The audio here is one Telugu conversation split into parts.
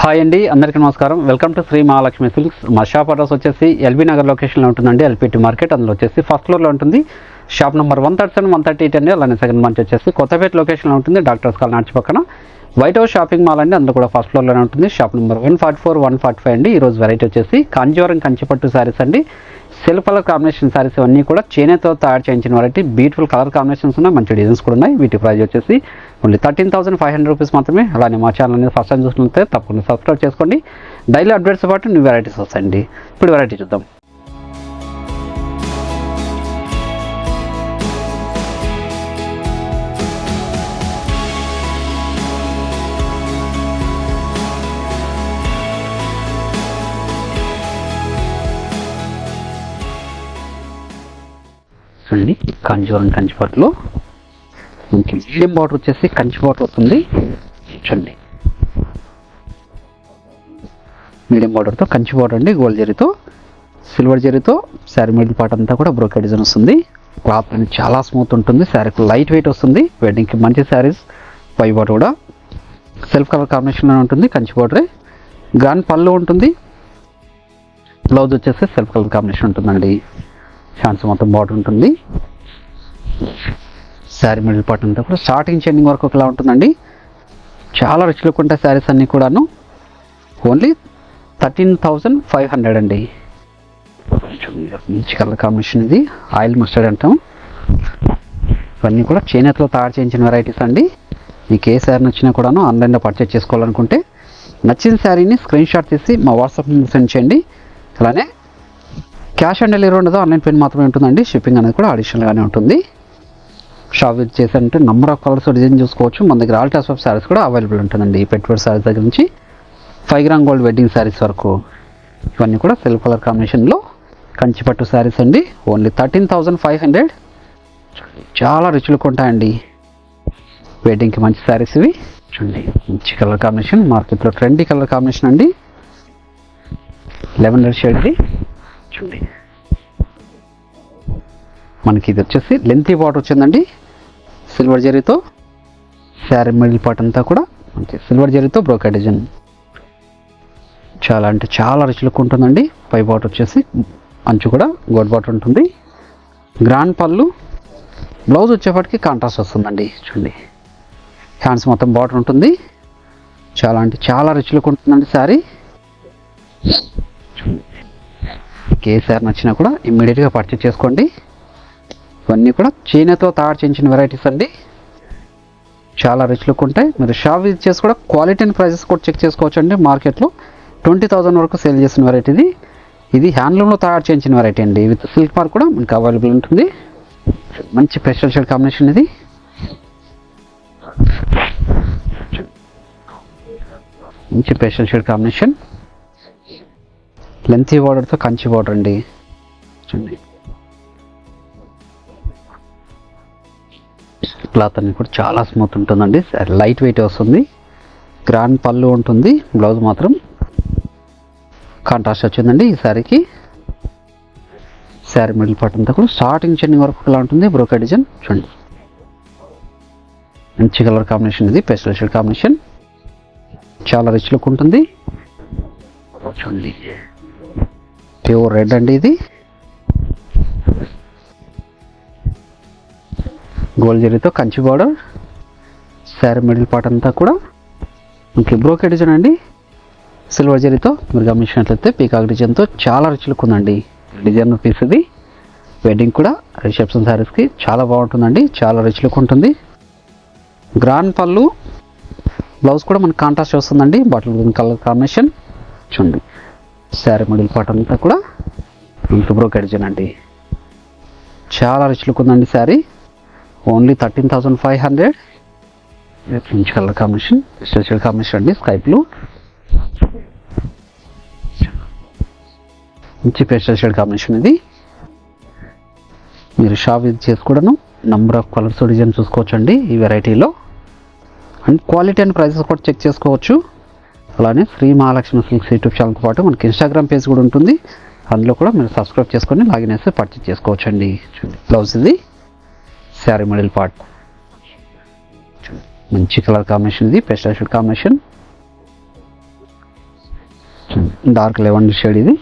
హాయ్ అండి, అందరికీ నమస్కారం. Welcome to Sri Mahalakshmi silks. మా షాప్ అడ్రస్ వచ్చేసి ఎల్బీ నగర్ లొకేషన్లో ఉంటుందండి. ఎల్పిటి మార్కెట్, అందులో వచ్చేసి ఫస్ట్ ఫ్లోర్లో ఉంటుంది. షాప్ నెంబర్ 137, 138 అండి. అలానే సెకండ్ మంత్ వచ్చేసి కొత్తపేట లొకేషన్లో ఉంటుంది. డాక్టర్స్ కాలనీ నడిచి పక్కన వైట్ హౌస్ షాపింగ్ మాల్ అండి, అందులో కూడా ఫస్ట్ ఫ్లోర్లోనే ఉంటుంది. షాప్ నెంబర్ 144, 145 అండి. ఈరోజు వెరైటీ వచ్చేసి కాంజీవరం కంచిపట్టు శారీస్ అండి. సెల్ఫ్ కలర్ కాంబినేషన్ శారీస్ ఇవన్నీ కూడా చేనేతో తయారు చేయించిన వెరైటీ. బ్యూటిఫుల్ కలర్ కాంబినేషన్స్ ఉన్నాయి, మంచి డిజైన్స్ కూడా ఉన్నాయి. వీటి ప్రైస్ వచ్చేసి ఓన్లీ 13,500 రూపీస్ మాత్రమే. అలానే మా ఛానల్ అనేది ఫస్ట్ టైం చూసినట్లయితే తప్పకుండా సబ్స్క్రైబ్ చేసుకోండి. డైలీ అప్డేట్స్ పాటు న్యూ వెరైటీస్ వస్తాయండి. ఇప్పుడు వెరైటీ చూద్దాం. చూడండి, కాంజీవరం కంచిపట్టులో మనకి మీడియం బార్డర్ వచ్చేసి కంచి బార్డర్ వస్తుంది. చూడండి, మీడియం బార్డర్తో కంచి బార్డర్ అండి. గోల్డ్ జరీతో సిల్వర్ జరీతో శారీ మిడిల్ పార్ట్ అంతా కూడా బ్రోకెట్ డిజైన్ వస్తుంది. క్లాత్ అనేది చాలా స్మూత్ ఉంటుంది. శారీకి లైట్ వెయిట్ వస్తుంది. వెడ్డింగ్కి మంచి శారీస్. పై బార్డర్ కూడా సెల్ఫ్ కలర్ కాంబినేషన్లో ఉంటుంది. కంచి బార్డరే గ్రాండ్ పళ్ళు ఉంటుంది. బ్లౌజ్ వచ్చేసి సెల్ఫ్ కలర్ కాంబినేషన్ ఉంటుందండి. హ్యాండ్స్ మొత్తం బార్డర్ ఉంటుంది. శారీ మిడిల్ పార్ట్ అంతా కూడా స్టార్టింగ్ ఎండింగ్ వరకు ఒకలా ఉంటుందండి. చాలా రిచ్ లుక్ ఉంటాయి శారీస్ అన్నీ కూడాను. ఓన్లీ 13,500 అండి. మంచి కలర్ కాంబినేషన్ ఇది. ఆయిల్ మస్టర్డ్ అంటాం. ఇవన్నీ కూడా చేనేతలో తయారు చేయించిన వెరైటీస్ అండి. మీకు ఏ శారీ నచ్చినా కూడాను ఆన్లైన్లో పర్చేజ్ చేసుకోవాలనుకుంటే నచ్చిన శారీని స్క్రీన్ షాట్ తీసి మా వాట్సాప్ నుంచి సెండ్ చేయండి. అలానే క్యాష్ ఆన్ డెలివరీ ఉండదు, ఆన్లైన్ పేమెంట్ మాత్రమే ఉంటుందండి. షిప్పింగ్ అనేది కూడా అడిషనల్గానే ఉంటుంది. షాప్ విజిట్ చేశారంటే నెంబర్ ఆఫ్ కలర్స్ డిజైన్ చూసుకోవచ్చు. మన దగ్గర ఆల్ టైప్స్ ఆఫ్ శారీస్ కూడా అవైలబుల్ ఉంటుందండి. పెట్టుబడి శారీస్ దగ్గర నుంచి 5 గ్రామ్ గోల్డ్ వెడ్డింగ్ శారీస్ వరకు ఇవన్నీ కూడా సెల్ఫ్ కలర్ కాంబినేషన్లో కంచిపట్టు శారీస్ అండి. ఓన్లీ 13,500. చాలా రిచ్ లుక్ ఉంటాయండి. వెడ్డింగ్కి మంచి శారీస్ ఇవి. చూడండి, మంచి కలర్ కాంబినేషన్, మార్కెట్లో ట్రెండీ కలర్ కాంబినేషన్ అండి. లెవెండర్ షేడ్ది. చూడండి, మనకి ఇది వచ్చేసి లెంతీ బార్డర్ వచ్చిందండి. సిల్వర్ జరీతో శారీ మిడిల్ పార్ట్ అంతా కూడా మంచి సిల్వర్ జరీతో బ్రోకెట్ డిజైన్. చాలా అంటే చాలా రిచ్ లుక్ ఉంటుందండి. పై బార్డర్ వచ్చేసి అంచు కూడా గోల్డ్ బార్డర్ ఉంటుంది. గ్రాండ్ పళ్ళు. బ్లౌజ్ వచ్చేప్పటికి కాంట్రాస్ట్ వస్తుందండి. చూడండి, హ్యాండ్స్ మొత్తం బార్డర్ ఉంటుంది. చాలా అంటే చాలా రిచ్ లుక్ ఉంటుందండి శారీ. ఏ శారీ నచ్చినా కూడా ఇమ్మీడియట్గా పర్చేజ్ చేసుకోండి. ఇవన్నీ కూడా చేనేతో తయారు చేయించిన వెరైటీస్ అండి. చాలా రిచ్ లుక్ ఉంటాయి. మీరు షాప్ విజిట్ చేసి కూడా క్వాలిటీ అండ్ ప్రైజెస్ కూడా చెక్ చేసుకోవచ్చు అండి. మార్కెట్లో 20,000 వరకు సేల్ చేసిన వెరైటీ ఇది. ఇది హ్యాండ్లూమ్లో తయారు చేయించిన వెరైటీ అండి. విత్ సిల్క్ మార్క్ కూడా మనకు అవైలబుల్ ఉంటుంది. మంచి పేస్టల్ షేడ్ కాంబినేషన్ ఇది. మంచి పేస్టల్ షేడ్ కాంబినేషన్. లెంతీ బార్డర్తో కంచి బార్డర్ అండి. చూడండి, క్లాత్ అన్ని కూడా చాలా స్మూత్ ఉంటుందండి. లైట్ వెయిట్ వస్తుంది. గ్రాండ్ పళ్ళు ఉంటుంది. బ్లౌజ్ మాత్రం కాంట్రాస్ట్ వచ్చిందండి ఈ శారీకి. శారీ మిడిల్ పార్ట్ అంతా కూడా స్టార్టింగ్ చెన్నింగ్ వరకు ఇలా ఉంటుంది. Brocade design. చూడండి, మంచి కలర్ కాంబినేషన్ ఇది. Pastel shade combination. చాలా రిచ్ లుక్ ఉంటుంది. చూడండి, ప్యూర్ రెడ్ అండి ఇది. గోల్డ్ జరీతో Kanchi border. Sari middle part అంతా కూడా ఇంకే బ్రోకెట్ డిజైన్ అండి. సిల్వర్ జరీతో మీరు గమనించినట్లయితే పీకాక్ డిజైన్తో చాలా రిచ్ లుక్ ఉందండి. డిజైన్ పీస్ ఇది. వెడ్డింగ్ కూడా రిసెప్షన్ శారీస్కి చాలా బాగుంటుందండి. చాలా రిచ్ లుక్ ఉంటుంది. గ్రాండ్ పళ్ళు. బ్లౌజ్ కూడా మనకు కాంట్రాస్ట్ వస్తుందండి. Bottle green colour combination. చూడండి, శారీ మిడిల్ పార్ట్ అంతా కూడా ఇంక బ్రోకెట్ డిజైన్ అండి. చాలా రిచ్ లుక్ ఉందండి శారీ. ఓన్లీ 13,500. మంచి కలర్ కాంబినేషన్, స్పెషల్ కాంబినేషన్ అండి. Sky blue. మంచి పేస్టల్ షేడ్ కాంబినేషన్ ఇది. మీరు షాప్ విజిట్ చేసి కూడాను నెంబర్ ఆఫ్ కలర్స్ డిజైన్ చూసుకోవచ్చు అండి ఈ వెరైటీలో. అండ్ క్వాలిటీ అండ్ ప్రైసెస్ కూడా చెక్ చేసుకోవచ్చు. అలానే శ్రీ మహాలక్ష్మి సిల్క్స్ యూట్యూబ్ ఛానల్తో పాటు మనకి ఇన్స్టాగ్రామ్ పేజ్ కూడా ఉంటుంది. అందులో కూడా మీరు సబ్స్క్రైబ్ చేసుకొని లాగిన్ చేసి పర్చేజ్ చేసుకోవచ్చు అండి. బ్లౌజ్ ఇది. Sari middle part. మంచి కలర్ కాంబినేషన్ ఇది, pastel shade combination. Dark lavender shade ఇది.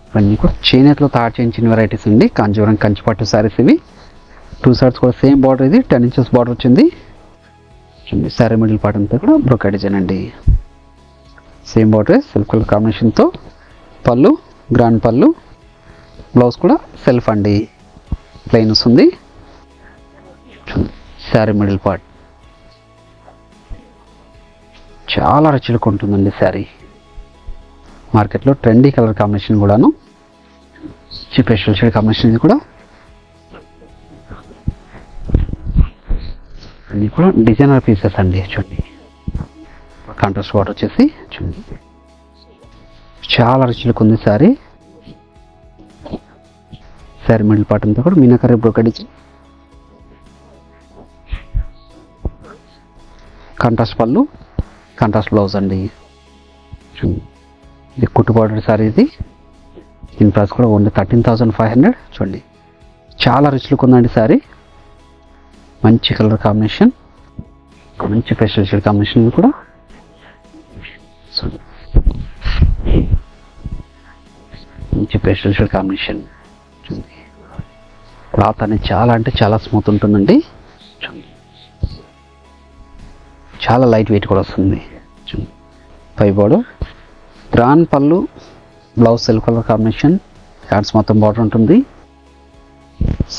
ఇవన్నీ కూడా చేనేతలో తయారు చేయించిన వెరైటీస్ అండి. కాంజీవరం కంచిపట్టు శారీస్ ఇవి. 2 సైడ్స్ కూడా సేమ్ బార్డర్, ఇది 10 ఇంచెస్ బార్డర్ వచ్చింది. శారీ మిడిల్ పార్ట్ అంతా కూడా బ్రోకెట్ డిజైన్ అండి. సేమ్ బార్డర్ సిల్క్ కలర్ కాంబినేషన్తో పళ్ళు, గ్రాండ్ పళ్ళు, బ్లౌజ్ కూడా సెల్ఫ్ అండి, ప్లెయిన్ వస్తుంది. శారీ మిడిల్ పార్ట్ చాలా రిచ్గా ఉంటుందండి శారీ. మార్కెట్లో ట్రెండీ కలర్ కాంబినేషన్ కూడాను, స్పెషల్ షేడ్ కాంబినేషన్ ఇది కూడా. అన్నీ కూడా డిజైనర్ పీసెస్ అండి. చూడండి కాంట్రాస్ట్ బార్డర్ వచ్చేసి చూడండి చాలా రిచ్గా ఉంది శారీ. శారీ మిడిల్ పార్ట్ అంతా కూడా మీనాకరీ బ్రోకెట్ డిజైన్, కాంట్రాస్ట్ పళ్ళు, కాంట్రాస్ట్ బ్లౌజ్ అండి. ఇది కుట్టు బార్డర్ శారీ ఇది. దీని ప్రైస్ కూడా ఓన్లీ 13,500. చూడండి చాలా రిచ్ లుక్ ఉందండి శారీ. మంచి కలర్ కాంబినేషన్, మంచి ఫెస్టల్ షేడ్ కాంబినేషన్ ఇది కూడా. మంచి ఫెస్టల్ షేడ్ కాంబినేషన్. క్లాత్ అనేది చాలా అంటే చాలా స్మూత్ ఉంటుందండి. చాలా లైట్ వెయిట్ కూడా వస్తుంది. పై బార్డర్, గ్రాండ్ పళ్ళు, blouse silk colour combination, hands మొత్తం బార్డర్ ఉంటుంది.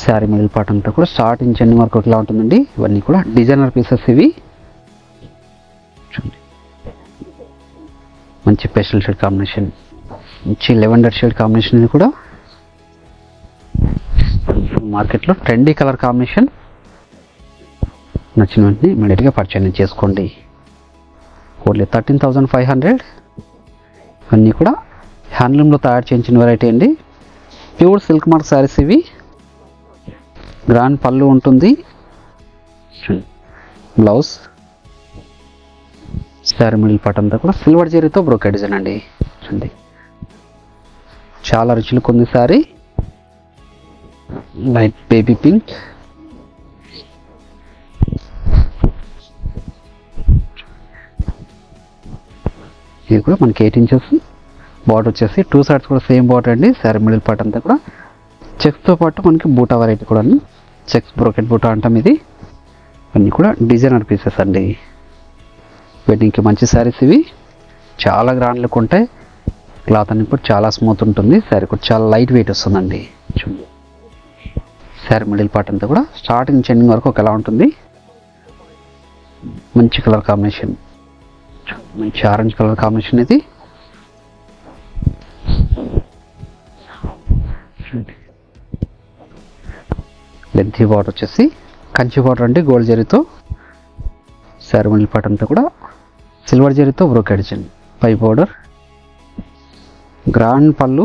శారీ మిడిల్ పార్ట్ అంతా కూడా స్టార్టింగ్ చెన్ని వరకు ఒకలా ఉంటుందండి. ఇవన్నీ కూడా డిజైనర్ పీసెస్ ఇవి. మంచి పేస్టల్ షేడ్ కాంబినేషన్, మంచి లెవెండర్ షేడ్ కాంబినేషన్ ఇది కూడా. మార్కెట్లో ట్రెండీ కలర్ కాంబినేషన్. నచ్చిన వెంటనే ఇమీడియట్గా పర్చేజ్ చేసుకోండి. ఓన్లీ 13,500. ఇవన్నీ కూడా హ్యాండ్లూమ్లో తయారు చేయించిన వెరైటీ అండి. ప్యూర్ సిల్క్ మార్క్ శారీస్ ఇవి. గ్రాండ్ పళ్ళు ఉంటుంది, బ్లౌజ్, శారీ మిడిల్ పార్ట్ అంతా కూడా సిల్వర్ జరీతో బ్రోకెట్ డిజైన్ అండి. చూడండి చాలా రిచ్ లుక్ ఉంది శారీ. లైట్ బేబీ పింక్, ఇది కూడా మనకి 8 ఇంచెస్ బార్డర్ వచ్చేసి 2 సైడ్స్ కూడా సేమ్ బార్డర్ అండి. శారీ మిడిల్ పార్ట్ అంతా కూడా చెక్స్తో పాటు మనకి బూటా వెరైటీ కూడా, చెక్స్ బ్రోకెట్ బూటా అంటాం ఇది. అన్నీ కూడా డిజైనర్ పీసెస్ అండి. వెడ్డింగ్కి మంచి శారీస్ ఇవి. చాలా గ్రాండ్ లుక్ ఉంటాయి. క్లాత్ అనేది కూడా చాలా స్మూత్ ఉంటుంది. శారీ కూడా చాలా లైట్ వెయిట్ వస్తుందండి. శారీ మిడిల్ పార్ట్ అంతా కూడా స్టార్టింగ్ చెండింగ్ వరకు ఒకలా ఉంటుంది. మంచి కలర్ కాంబినేషన్, మంచి ఆరెంజ్ కలర్ కాంబినేషన్ ఇది. లెంతీ బార్డర్ వచ్చేసి కంచి బార్డర్ అండి, గోల్డ్ జరీతో. శారీ మిడిల్ పార్ట్ అంతా కూడా సిల్వర్ జరీతో బ్రోకెట్ డిజైన్. పై బార్డర్, గ్రాండ్ పళ్ళు,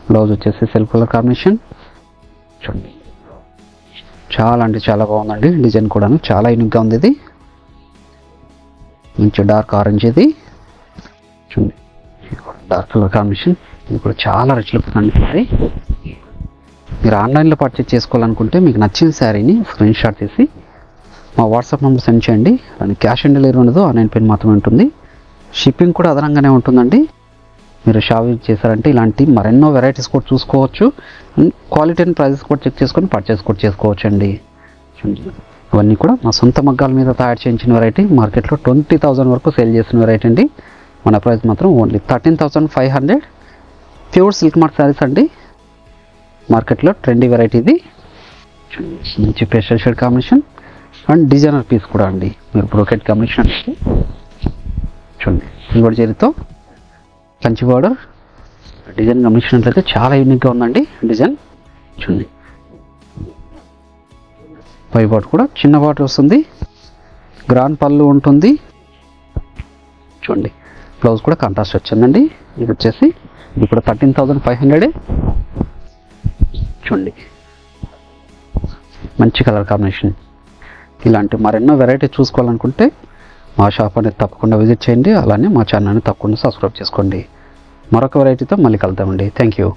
బ్లౌజ్ వచ్చేసి సెల్ఫ్ కలర్ కాంబినేషన్. చూడండి చాలా అంటే చాలా బాగుందండి. డిజైన్ కూడా చాలా యూనిక్గా ఉంది ఇది. మంచి డార్క్ ఆరెంజ్ ఇది. చూడండి డార్క్ కలర్ కాంబినేషన్. ఇది కూడా చాలా రిచ్ లుక్ ఉందండి శారీ. మీరు ఆన్లైన్లో పర్చేజ్ చేసుకోవాలనుకుంటే మీకు నచ్చిన శారీని స్క్రీన్ షాట్ తీసి మా వాట్సాప్ నెంబర్ సెండ్ చేయండి. దానికి క్యాష్ ఆన్ డెలివరీ ఉండదు, ఆన్లైన్ పేమెంట్ మాత్రమే ఉంటుంది. షిప్పింగ్ కూడా అదనంగానే ఉంటుందండి. మీరు షాప్ విజిట్ చేశారంటే ఇలాంటి మరెన్నో వెరైటీస్ కూడా చూసుకోవచ్చు. క్వాలిటీ అండ్ ప్రైజెస్ కూడా చెక్ చేసుకొని పర్చేస్ కూడా చేసుకోవచ్చు అండి. ఇవన్నీ కూడా మా సొంత మగ్గాల మీద తయారు చేయించిన వెరైటీ. మార్కెట్లో 20,000 వరకు సేల్ చేసిన వెరైటీ అండి. మన ప్రైస్ మాత్రం only 13,500. Pure silk mark saris అండి. మార్కెట్లో ట్రెండీ వెరైటీ ఇది. మంచి pastel shade combination and designer piece కూడా అండి. మీరు బ్రోకెట్ కాంబినేషన్ చూడండి, సిల్వర్ జరీతో కంచి బార్డర్ డిజైన్ గమనించినట్లయితే చాలా యూనిక్గా ఉందండి డిజైన్. చూడండి పై బార్డర్ కూడా చిన్న బార్డర్ వస్తుంది, గ్రాండ్ పళ్ళు ఉంటుంది. చూడండి బ్లౌజ్ కూడా కాంట్రాస్ట్ వచ్చిందండి. ఇది వచ్చేసి ఇది కూడా 13,500. చూడండి మంచి కలర్ కాంబినేషన్. ఇలాంటి మరెన్నో వెరైటీ చూసుకోవాలనుకుంటే మా షాప్ అనేది తప్పకుండా విజిట్ చేయండి. అలానే మా ఛానల్ని తప్పకుండా సబ్స్క్రైబ్ చేసుకోండి. మరొక వెరైటీతో మళ్ళీ కలుద్దామండి. Thank you.